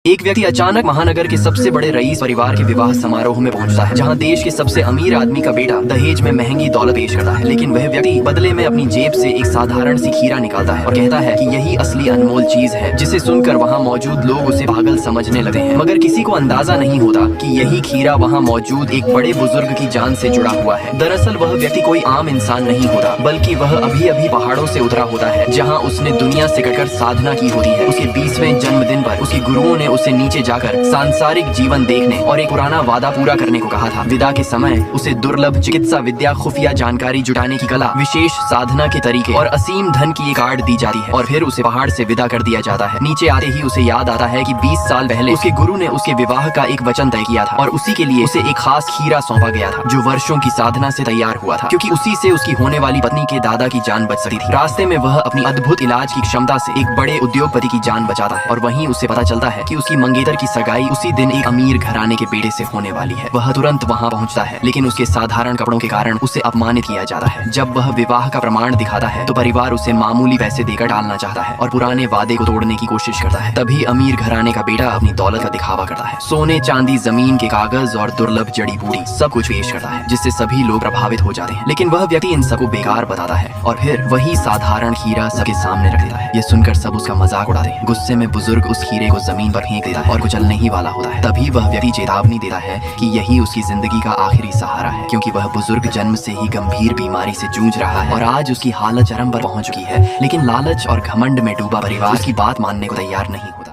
एक व्यक्ति अचानक महानगर के सबसे बड़े रईस परिवार के विवाह समारोह में पहुंचता है, जहां देश के सबसे अमीर आदमी का बेटा दहेज में महंगी दौलत पेश करता है। लेकिन वह व्यक्ति बदले में अपनी जेब से एक साधारण सी खीरा निकालता है और कहता है कि यही असली अनमोल चीज है, जिसे सुनकर वहां मौजूद लोग उसे पागल समझने लगते हैं। मगर किसी को अंदाजा नहीं होता कि यही खीरा वहां मौजूद एक बड़े बुजुर्ग की जान से जुड़ा हुआ है। दरअसल वह व्यक्ति कोई आम इंसान नहीं होता, बल्कि वह अभी अभी पहाड़ों से उतरा होता है, जहाँ उसने दुनिया से कटकर साधना की होती है। उसके 20वें जन्मदिन पर उसके गुरुओं ने उसे नीचे जाकर सांसारिक जीवन देखने और एक पुराना वादा पूरा करने को कहा था। विदा के समय उसे दुर्लभ चिकित्सा विद्या, खुफिया जानकारी जुटाने की कला, विशेष साधना के तरीके और असीम धन की एक कार्ड दी जाती है और फिर उसे पहाड़ से विदा कर दिया जाता है। नीचे आते ही उसे याद आता है कि 20 साल पहले उसके गुरु ने उसके विवाह का एक वचन तय किया था और उसी के लिए उसे एक खास खीरा सौंपा गया था, जो वर्षों की साधना से तैयार हुआ था, क्योंकि उसी से उसकी होने वाली पत्नी के दादा की जान बच सकती थी। रास्ते में वह अपनी अद्भुत इलाज की क्षमता से एक बड़े उद्योगपति की जान बचाता है और वहीं उसे पता चलता है कि उसकी मंगेतर की सगाई उसी दिन एक अमीर घराने के बेटे से होने वाली है। वह तुरंत वहां पहुंचता है, लेकिन उसके साधारण कपड़ों के कारण उसे अपमानित किया जाता है। जब वह विवाह का प्रमाण दिखाता है तो परिवार उसे मामूली पैसे देकर टालना चाहता है और पुराने वादे को तोड़ने की कोशिश करता है। तभी अमीर घराने का बेटा अपनी दौलत का दिखावा करता है, सोने चांदी, जमीन के कागज और दुर्लभ जड़ी बूटी सब कुछ पेश करता है, जिससे सभी लोग प्रभावित हो जाते हैं। लेकिन वह व्यक्ति इन सबको बेकार बताता है और फिर वही साधारण खीरा सबके सामने रख देता है। ये सुनकर सब उसका मजाक उड़ाते हैं। गुस्से में बुजुर्ग उस खीरे को जमीन पर फेंक देता है और कुचलने ही वाला होता है। तभी वह व्यक्ति चेतावनी देता है कि यही उसकी जिंदगी का आखिरी सहारा है, क्योंकि वह बुजुर्ग जन्म से ही गंभीर बीमारी से जूझ रहा है और आज उसकी हालत चरम पर पहुंच चुकी है। लेकिन लालच और घमंड में डूबा परिवार उसकी बात मानने को तैयार नहीं होता।